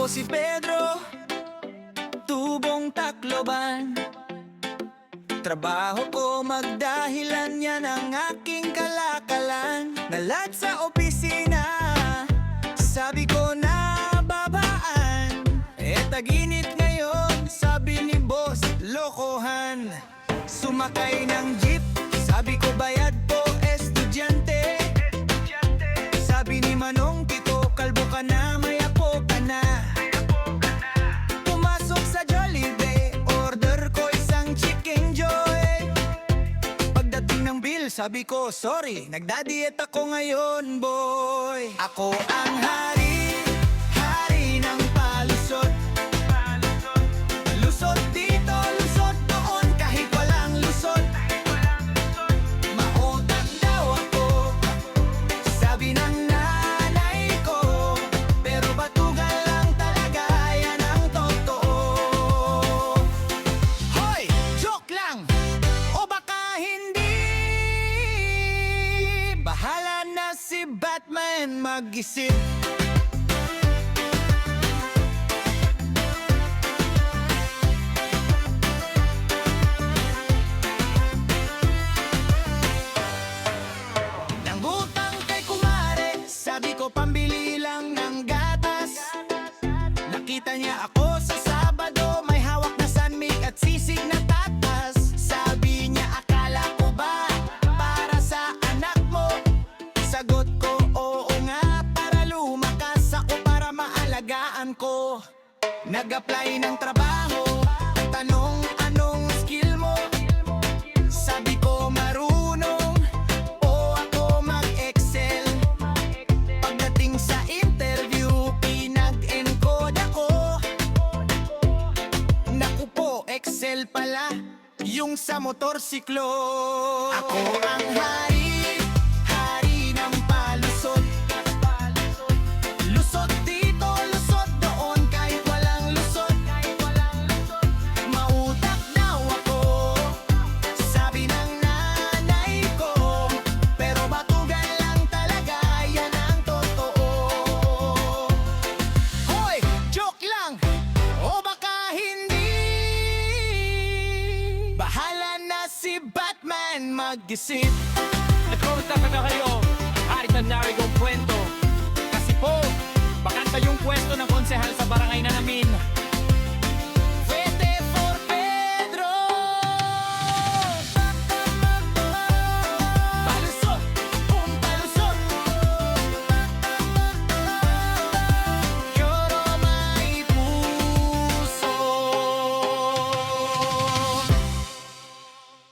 si Pedro, tubong Tacloban. Trabaho ko magdahilan, yan ang aking kalakalan. Nalat sa opisina, sabi ko na babaan. Taginit ngayon, sabi ni boss, lokohan. Sumakay ng jeep, sabi ko bayad po, estudyante. Sabi ni Manong, Tito, kalbo ka na, may apo ka na. Pumasok sa Jollibee, order ko isang chicken joy. Pagdating ng bill, sabi ko, sorry, nagda-diet ako ngayon, boy. Ako ang hari, hari ng palusot. Lusot dito, lusot doon, kahit walang lusot. Mautang daw ako, sabi ng nanay ko. Pero batugan lang talaga, yan ang totoo. Hoy! Joke lang! O baka hindi. Bahala na si Batman mag-isip. Sabi ko pambili lang ng gatas. Nakita niya ako sa Sabado, may hawak na sanmig at sisig na tatas. Sabi niya, akala ko ba para sa anak mo? Sagot ko, oo nga, para lumakas ako, para maalagaan ko. Nag-apply ng trabaho, tanong anong skill mo? Sabi ko marunong o ako mag-excel. Pagdating sa interview, pinag-encode ako. Naku po, Excel pala, yung sa motorsiklo. Ako ang hari, hari ng palusot. Lusot dito, lusot doon, kahit walang lusot. Mautak daw ako, sabi ng nanay ko. Pero batugan lang talaga, yan ang totoo. Hoy! Joke lang! O baka hindi. Bahala na si Batman mag-isip. At kumusta na kayo? Kahit na narigong kwento. Kasi po, bakanta yung pwesto ng konsehal sa barangay.